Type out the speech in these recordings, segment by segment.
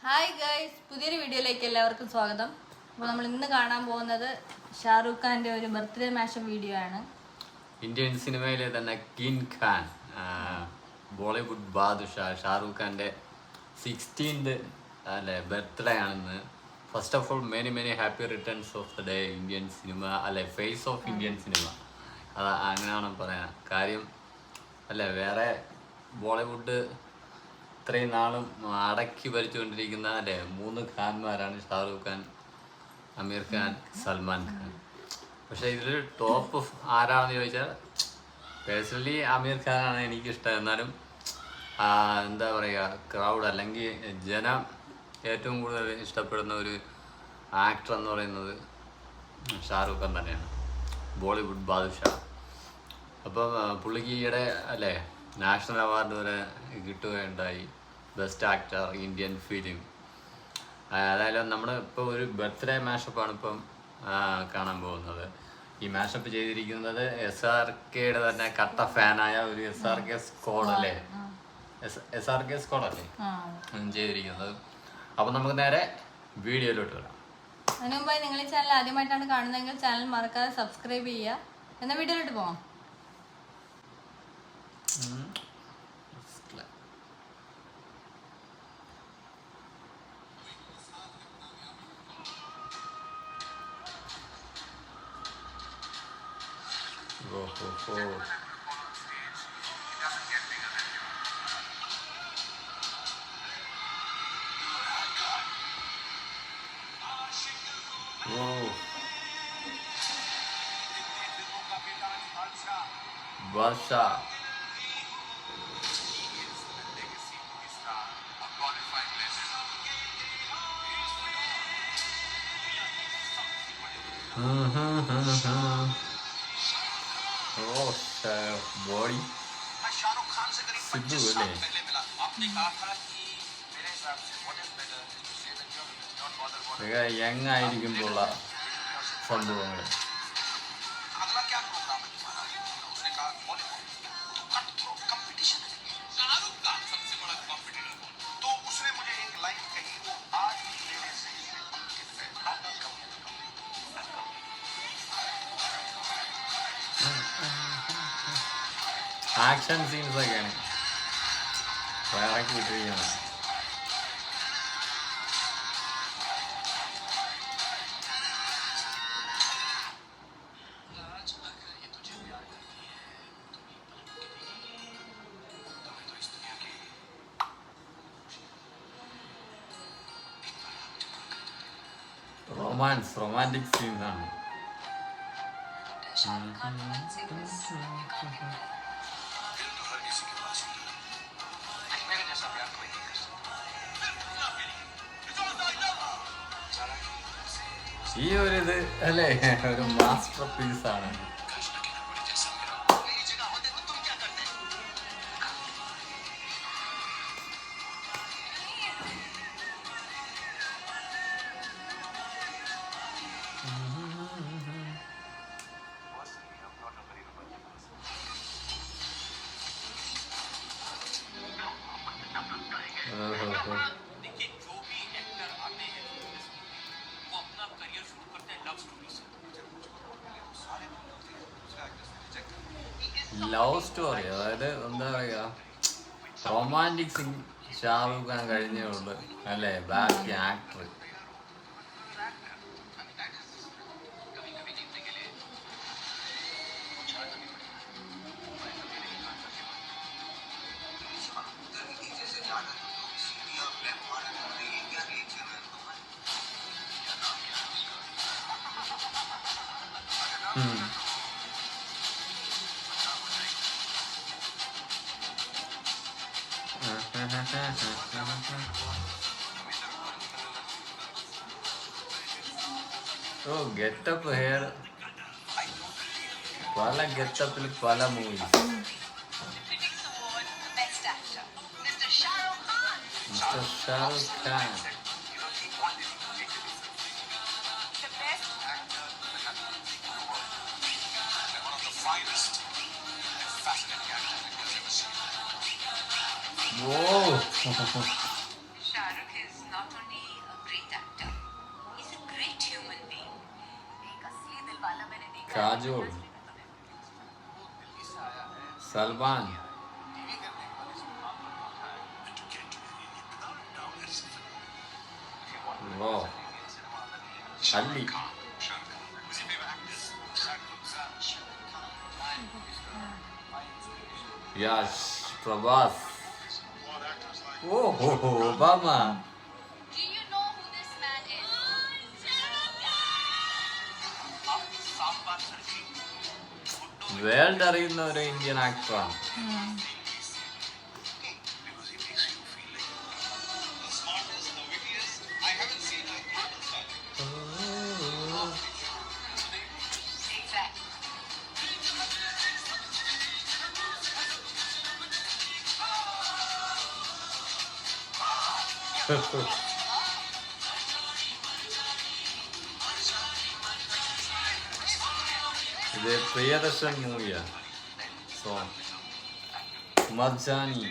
Hi guys, പുതിയൊരു വീഡിയോയിലേക്ക് എല്ലാവർക്കും സ്വാഗതം. അപ്പോൾ നമ്മൾ ഇന്ന് കാണാൻ പോകുന്നത് ഷാറൂഖ് ഖാൻ്റെ ഒരു ബർത്ത്ഡേ മാഷപ്പ് വീഡിയോ ആണ്. ഇന്ത്യൻ സിനിമയിലെ തന്നെ കിങ് ഖാൻ, ബോളിവുഡ് ബാദുഷാ ഷാറൂഖ് ഖാൻ്റെ 16th അല്ലെ ബർത്ത്ഡേ ആണെന്ന്. First of all many happy returns of the day Indian cinema, അല്ലെ ഫേസ് ഓഫ് ഇന്ത്യൻ സിനിമ. അത് അങ്ങനെയാണ് പറയാൻ കാര്യം. അല്ലെ വേറെ ബോളിവുഡ് ഇത്രയും നാളും അടക്കി ഭരിച്ചുകൊണ്ടിരിക്കുന്ന അല്ലേ 3 ഖാൻമാരാണ് ഷാറൂഖ് ഖാൻ, അമീർ ഖാൻ, സൽമാൻ ഖാൻ. പക്ഷേ ഇതിൽ ടോപ്പ് ആരാണെന്ന് ചോദിച്ചാൽ പേഴ്സണലി അമീർ ഖാനാണ് എനിക്കിഷ്ടം. എന്നാലും എന്താ പറയുക, ക്രൗഡ് അല്ലെങ്കിൽ ജനം ഏറ്റവും കൂടുതൽ ഇഷ്ടപ്പെടുന്ന ഒരു ആക്ടർ എന്ന് പറയുന്നത് ഷാറൂഖ് ഖാൻ തന്നെയാണ്, ബോളിവുഡ് ബാദുഷാ. അപ്പം പുള്ളിക്ക് ഈയിടെ അല്ലേ നാഷണൽ അവാർഡ് വരെ കിട്ടുകയുണ്ടായി, ബെസ്റ്റ് ആക്ടർ ഇന്ത്യൻ ഫിലിം. അതായത് നമ്മൾ ഇപ്പോൾ ഒരു ബർത്ത്ഡേ മാഷപ്പാണ് ഇപ്പം കാണാൻ പോകുന്നത്. ഈ മാഷപ്പ് ചെയ്തിരിക്കുന്നത് SRKയുടെ തന്നെ കട്ട ഫാനായ ഒരു SRK സ്ക്വാഡ് അല്ലേ, SRK സ്ക്വാഡ് അല്ലേ ചെയ്തിരിക്കുന്നത്. അപ്പം നമുക്ക് നേരെ വീഡിയോയിലോട്ട് വരാം. അതിനു മുമ്പായി നിങ്ങൾ ഈ ചാനൽ ആദ്യമായിട്ടാണ് കാണുന്നതെങ്കിൽ ചാനൽ മറക്കാതെ സബ്സ്ക്രൈബ് ചെയ്യുക. എന്നാൽ വീഡിയോയിലോട്ട് പോകാം. വർഷ बॉडी सिद्धू അല്ലേ യങ് ആയിരിക്കുമ്പോഴുള്ള സംഭവങ്ങൾ. ആക്ഷൻ സീൻസ് ഒക്കെയാണ് വേറെ കിട്ടിയിരിക്കുന്നത്. റൊമാൻറ്റിക് സീൻസ് ആണ്. ഈ ഒരു ഇത് അല്ലേ ഒരു മാസ്റ്റർ പീസ് ആണ്. ലവ് സ്റ്റോറി, അതായത് എന്താ പറയുക, റൊമാൻറ്റിക് സീൻ ഷാറൂഖ് ഖാൻ കഴിഞ്ഞേ ഉള്ളു അല്ലേ, ബാക്കി ആക്ടർ. ഓ ഗെറ്റപ്പ് ഹെയർ പല ഗെറ്റപ്പിൽ പല മൂവീസ്. മിസ്റ്റർ ഷാറൂഖ് ഖാൻ. ഓ not only a great actor, he's a great human being. एक असली दिलवाला मैंने देखा है। काजोल, सलमान, वो अली, यश, प्रभास, ओहो Obama, Do you know who this man is? World അറിയുന്ന ഒരു ഇന്ത്യൻ ആക്ടറാണ്. Exactly. ഇത് പ്രിയദർശൻ മൂവിയാ. സോ മർജാനി,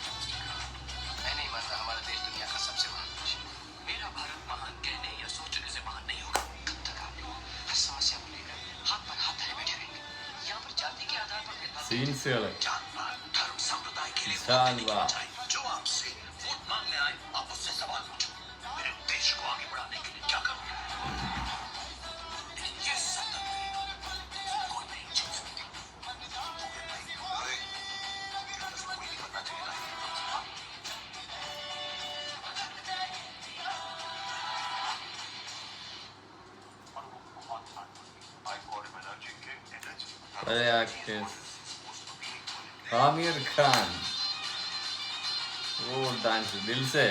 मैं नहीं मानता हमारा देश दुनिया का सबसे महान देश है। मेरा भारत महान कहने या सोचने से महान नहीं होगा। कब तक आप लोग हर समस्या को लेकर हाथ पर हाथ धरे बैठे रहेंगे? यहाँ पर जाति के आधार पर भेदभाव സീൻസുകള് जातपात, धर्म, संप्रदाय के लिए शानदार. जो आपसे वोट मांगने आए आप उससे सवाल पूछो, मेरे देश को आगे बढ़ाने के लिए क्या करूँ? लेकिन ये सतत कोई नहीं जीत सकता। कोई नहीं बनना चाहिए ना। പഴയ ആക്ടേഴ്സ്. ആമിർ ഖാൻ, ഓ ഡാൻസ്, ദിൽസെ,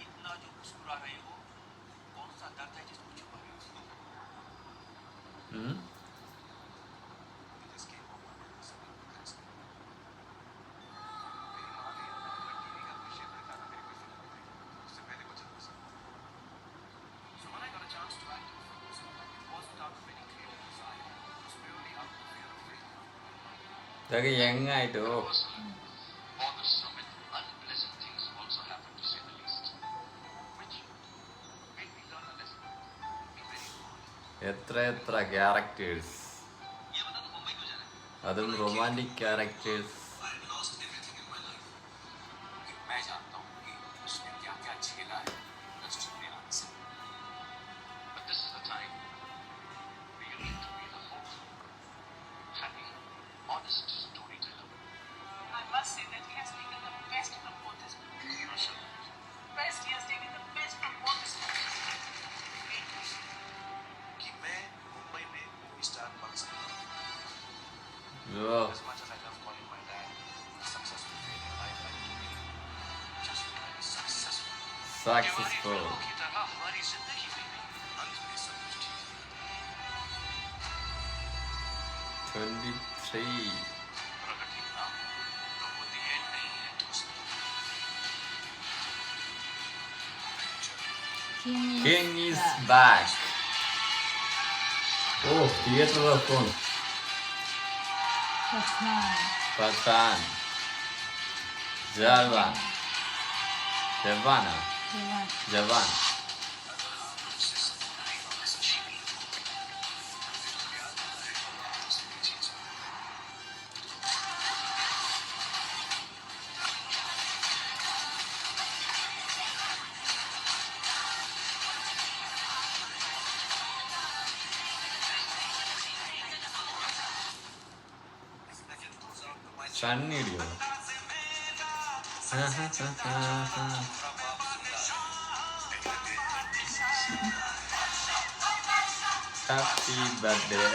इतना जो मुस्कुरा रहे हो, कौन सा दर्द है जिसको छुपा रहे हो? ഉം. ഇതൊക്കെ യങ് ആയിട്ട്. ഓ എത്ര എത്ര ക്യാരക്ടേഴ്സ്, അതും റൊമാൻറ്റിക് ക്യാരക്ടേഴ്സ്. मैं जानता हूँ कि उसने क्या क्या झेला है just to be honest. But this is the time for you need to be the hope, happy, honest storyteller. I must say that he has taken the best from both his movies. Best, he has taken the best from both his movies. कि मैं मुंबई में movie star बन सकता हूँ. ഓ As much as I love calling my dad a successful failure, I like to be just very successful. Successful. की तरह हमारी जिंदगी में भी अंत में सब कुछ ठीक है. 23. प्रगति ना हो तो वो the end नहीं है दोस्त. King is back. Oh, theater of fun. Pathan. Jawan. Javana. Jawan. Sunny Dio. Happy birthday.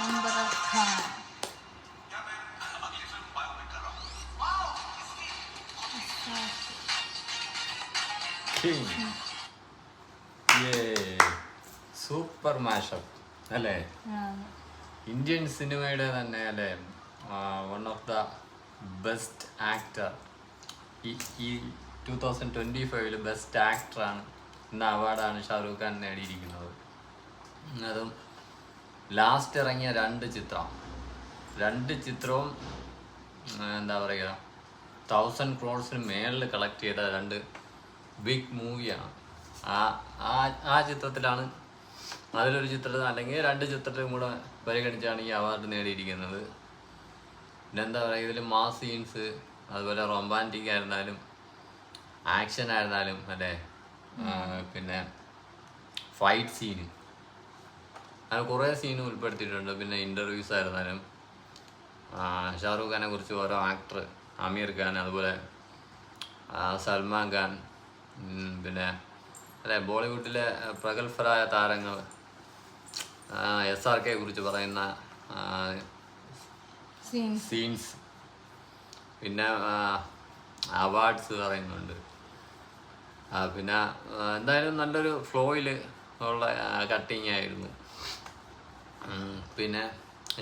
Imran Khan. King. Yeah. Super mashup അല്ലേ? ഇന്ത്യൻ സിനിമയുടെ തന്നെ അല്ലേ one of the best actor ഈ 2025 ബെസ്റ്റ് ആക്ടറാണ് എന്ന അവാർഡാണ് ഷാറൂഖ് ഖാൻ നേടിയിരിക്കുന്നത്. അതും ലാസ്റ്റ് ഇറങ്ങിയ രണ്ട് ചിത്രവും എന്താ പറയുക 1000 crores മേളിൽ കളക്ട് ചെയ്ത രണ്ട് ബിഗ് മൂവിയാണ്. ആ ചിത്രത്തിലാണ് അതിലൊരു ചിത്രത്തിൽ അല്ലെങ്കിൽ രണ്ട് ചിത്രത്തിലും കൂടെ പരിഗണിച്ചാണ് ഈ അവാർഡ് നേടിയിരിക്കുന്നത്. പിന്നെ എന്താ പറയുക, ഇതിൽ മാസ് സീൻസ്, അതുപോലെ റൊമാൻറ്റിക് ആയിരുന്നാലും ആക്ഷൻ ആയിരുന്നാലും അല്ലേ, പിന്നെ ഫൈറ്റ് സീന്, അങ്ങനെ കുറേ സീന് ഉൾപ്പെടുത്തിയിട്ടുണ്ട്. പിന്നെ ഇൻ്റർവ്യൂസ് ആയിരുന്നാലും ഷാറൂഖ് ഖാനെ കുറിച്ച് ഓരോ ആക്ടർ, ആമിർ ഖാൻ, അതുപോലെ സൽമാൻ ഖാൻ, പിന്നെ അല്ലെ ബോളിവുഡിലെ പ്രഗത്ഭരായ താരങ്ങൾ SRK കുറിച്ച് പറയുന്ന സീൻസ്, പിന്നെ അവാർഡ്സ് പറയുന്നുണ്ട്. പിന്നെ എന്തായാലും നല്ലൊരു ഫ്ലോയിൽ ഉള്ള കട്ടിങ് ആയിരുന്നു. പിന്നെ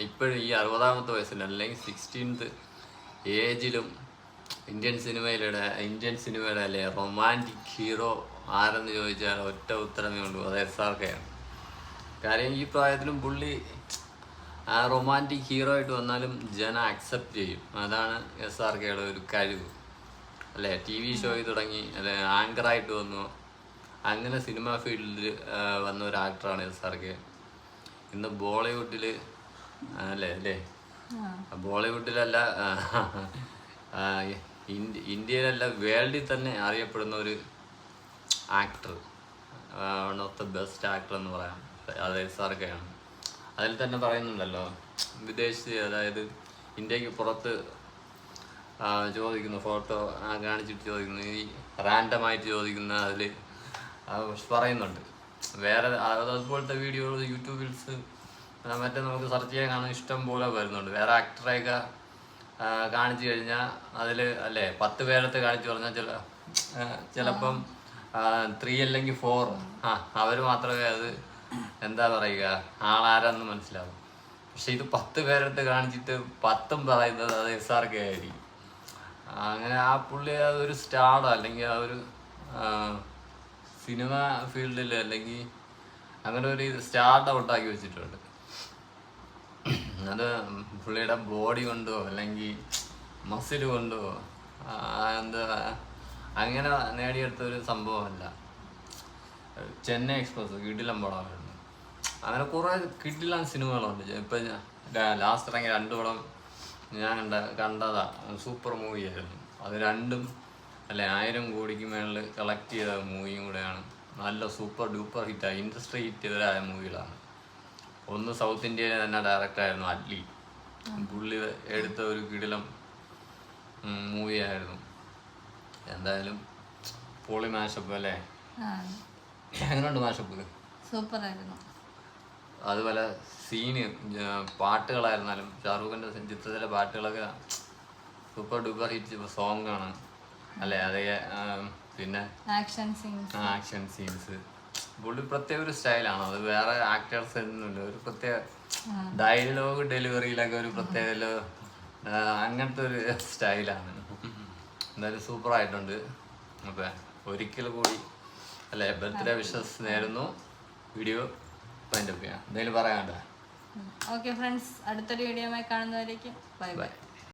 ഇപ്പോഴും ഈ 60ാമത്തെ വയസ്സിൽ അല്ലെങ്കിൽ 16th ഏജിലും ഇന്ത്യൻ സിനിമയുടെ അല്ലേ റൊമാൻറ്റിക് ഹീറോ ആരെന്ന് ചോദിച്ചാൽ ഒറ്റ ഉത്തരമേ ഉള്ളൂ, അത് SRK ആണ്. കാര്യം ഈ പ്രായത്തിലും പുള്ളി ആ റൊമാൻറ്റിക് ഹീറോ ആയിട്ട് വന്നാലും ജനം അക്സെപ്റ്റ് ചെയ്യും. അതാണ് SRKയുടെ ഒരു കഴിവ് അല്ലേ. TV ഷോയിൽ തുടങ്ങി അല്ലെ ആങ്കറായിട്ട് വന്നു, അങ്ങനെ സിനിമ ഫീൽഡിൽ വന്ന ഒരു ആക്ടറാണ് SRK. ഇന്ന് ബോളിവുഡിൽ അല്ലേ ബോളിവുഡിലല്ല ഇന്ത്യയിലല്ല വേൾഡിൽ തന്നെ അറിയപ്പെടുന്ന ഒരു actor, one of the best actor എന്ന് പറയാം, അത് SRK ആണ്. അതിൽ തന്നെ പറയുന്നുണ്ടല്ലോ, വിദേശി അതായത് ഇന്ത്യക്ക് പുറത്ത് ചോദിക്കുന്ന ഫോട്ടോ കാണിച്ചിട്ട് ചോദിക്കുന്നു, ഈ റാൻഡമായിട്ട് ചോദിക്കുന്ന അതിൽ പറയുന്നുണ്ട്. വേറെ അതുപോലത്തെ വീഡിയോകൾ യൂട്യൂബിൽസ് മറ്റേ നമുക്ക് സെർച്ച് ചെയ്യാൻ കാണാൻ ഇഷ്ടം പോലെ വരുന്നുണ്ട്. വേറെ ആക്ടറെയൊക്കെ കാണിച്ചു കഴിഞ്ഞാൽ അതിൽ അല്ലേ 10 പേരത്ത് കാണിച്ചു പറഞ്ഞാൽ ചിലപ്പം 3 അല്ലെങ്കിൽ 4 അവർ മാത്രമേ അത് എന്താ പറയുക ആളാരെന്ന് മനസ്സിലാവും. പക്ഷെ ഇത് 10 പേരത്ത് കാണിച്ചിട്ട് 10ഉം പറയുന്നത് അത് SRK ആയിരിക്കും. അങ്ങനെ ആ പുള്ളി അതൊരു സ്റ്റാർഡോ അല്ലെങ്കിൽ ആ ഒരു സിനിമ ഫീൽഡിൽ അല്ലെങ്കിൽ അങ്ങനെ ഒരു സ്റ്റാർഡ് ഔട്ടാക്കി വെച്ചിട്ടുണ്ട്. അത് പുള്ളിയുടെ ബോഡി കൊണ്ടോ അല്ലെങ്കിൽ മസിൽ കൊണ്ടോ എന്താ അങ്ങനെ നേടിയെടുത്തൊരു സംഭവമല്ല. ചെന്നൈ എക്സ്പ്രസ് കിടിലം പടമായിരുന്നു. അങ്ങനെ കുറേ കിടിലൻ സിനിമകളുണ്ട്. ഇപ്പം ലാസ്റ്റ് ഇറങ്ങിയ 2 പടം ഞാൻ കണ്ടതാ, സൂപ്പർ മൂവിയായിരുന്നു. അത് രണ്ടും അല്ലെ 1000 കോടിക്ക് മേളിൽ കളക്ട് ചെയ്ത മൂവിയും കൂടെയാണ്. നല്ല സൂപ്പർ ഡൂപ്പർ ഹിറ്റായി, ഇൻഡസ്ട്രി ഹിറ്റുകളായ മൂവികളാണ്. ഒന്ന് സൗത്ത് ഇന്ത്യയിലെ തന്നെ ഡയറക്ടറായിരുന്നു അഡ്ലി, പുള്ളി എടുത്ത ഒരു കിടിലം മൂവിയായിരുന്നു. എന്തായാലും പൊളി മാഷപ്പ് അല്ലേ, എങ്ങനെയുണ്ട് മാഷപ്പ്? സൂപ്പർ ആയിരുന്നു. അതുപോലെ സീന് പാട്ടുകളായിരുന്നാലും ഷാറൂഖിൻ്റെ ചിത്രത്തിലെ പാട്ടുകളൊക്കെ സൂപ്പർ ഡൂപ്പർ ഹിറ്റ് സോങ് ആണ് അല്ലേ. അതേ പിന്നെ ആക്ഷൻ സീൻസ് പുള്ളി പ്രത്യേക ഒരു സ്റ്റൈലാണ്. അത് വേറെ ആക്ടേഴ്സ് ഒന്നുമില്ല, ഒരു പ്രത്യേക ഡയലോഗ് ഡെലിവറിയിലൊക്കെ ഒരു പ്രത്യേക അങ്ങനത്തെ ഒരു സ്റ്റൈലാണ്. എന്തായാലും സൂപ്പറായിട്ടുണ്ട്. അപ്പം ഒരിക്കൽ കൂടി അല്ലേ ബർത്ത്ഡേ വിഷസ് നേരുന്നു. വീഡിയോ വൈൻഡപ്പ് ചെയ്യാം. എന്തെങ്കിലും പറയാനുണ്ടോ? ഓക്കെ ഫ്രണ്ട്സ്, അടുത്തൊരു വീഡിയോയുമായി കാണുന്നവരേക്കും ബൈ ബൈ.